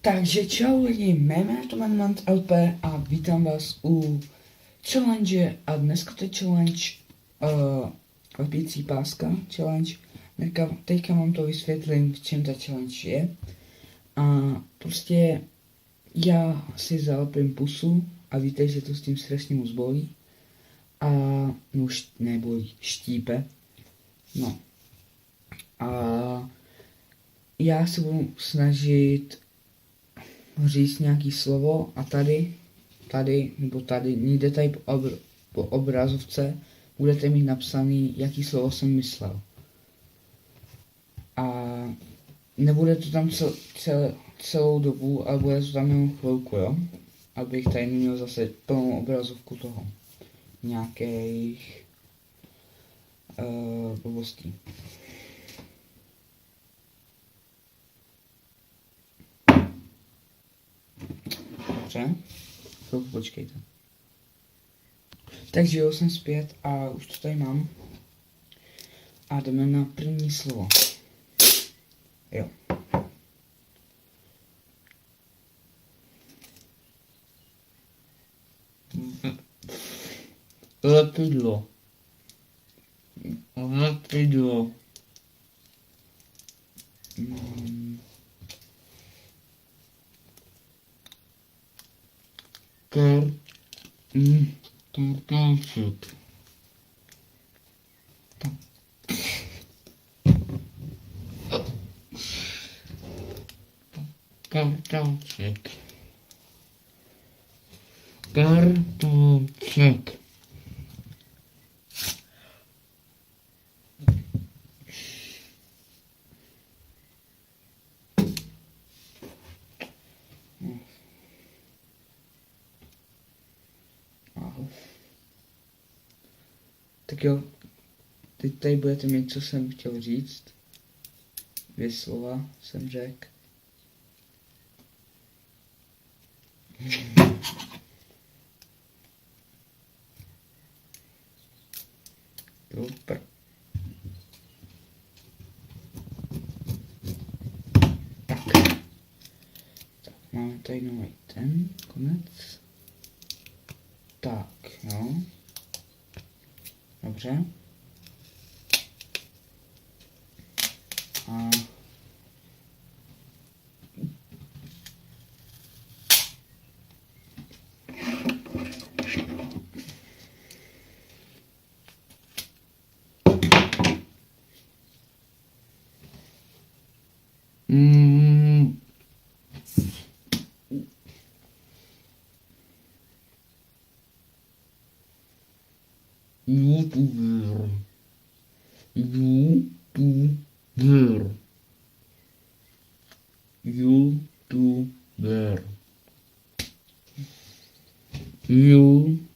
Takže čau lidi, mé jméno je Tomanmant LP a vítám vás u challenge a dneska to je challenge lepící páska challenge. Teďka vám to vysvětlím, v čem ta challenge je. A prostě já si zalepím pusu a víte, že to s tím strašně moc bolí. A no nebolí, štípe. No. A já se budu snažit říct nějaký slovo a tady, někde tady po obrazovce budete mít napsaný, jaký slovo jsem myslel. A nebude to tam celou dobu, ale bude to tam jenom chvilku, jo? Abych tady neměl zase plnou obrazovku toho. Nějakých blbostí. Dobře, chvilku počkejte. Takže jo, jsem zpět a už to tady mám. A jdeme na první slovo. Jo. Lepidlo. Lepidlo. Kartáček. Kartáček. Kartáček. Tak jo, teď tady budete mít, co jsem chtěl říct. 2 slova jsem řekl. Super. Tak máme tady nový ten konec. Tak, jo. Dobře. A YouTuber. YouTuber. YouTuber. YouTuber.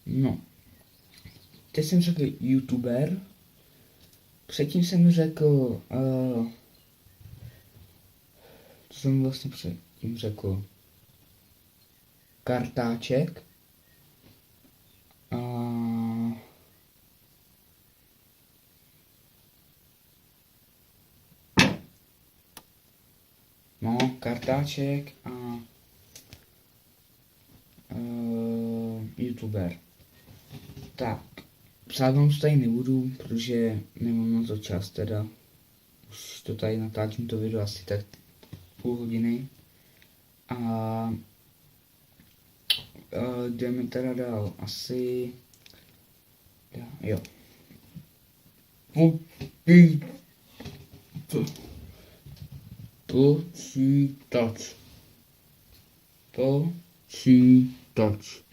No, teď jsem řekl YouTuber, předtím jsem řekl, co jsem vlastně předtím řekl, kartáček, no, kartáček a YouTuber. Tak, psát vám to tady nebudu, protože nemám na to čas teda. Už to tady natáčím to video asi tak půl hodiny. A jdeme teda dál, asi, jo. Počítač. Počítač.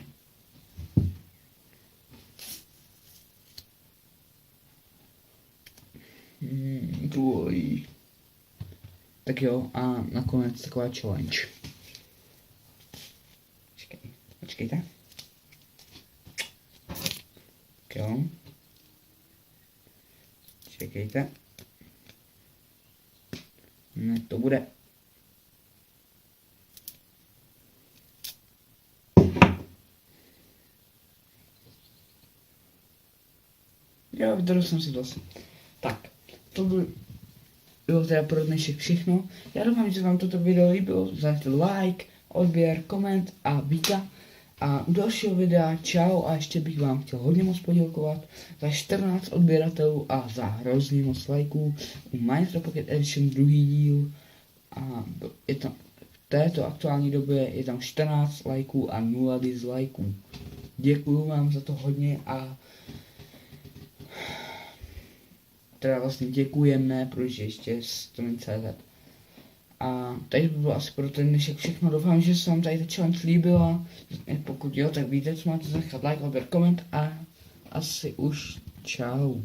Tak jo, a nakonec taková challenge. Počkejte. Tak jo. Čekejte. Ne, to bude. Jo, vydal jsem si vlastně. Tak, to bylo teda pro dnešek všechno. Já doufám, že vám toto video líbilo. Zažte like, odběr, koment a víta. A u dalšího videa čau a ještě bych vám chtěl hodně moc poděkovat za 14 odběratelů a za hrozně moc lajků u Minecraft Pocket Edition druhý díl. A je tam, v této aktuální době je tam 14 lajků a 0 dislikeů. Děkuju vám za to hodně a teda vlastně děkujeme, protože ještě to není CZ. A tady by bylo asi pro ten dnešek všechno. Doufám, že se vám tady ta challenge líbila. Pokud jo, tak víte, co máte zanechat like, odběr, koment a asi už čau.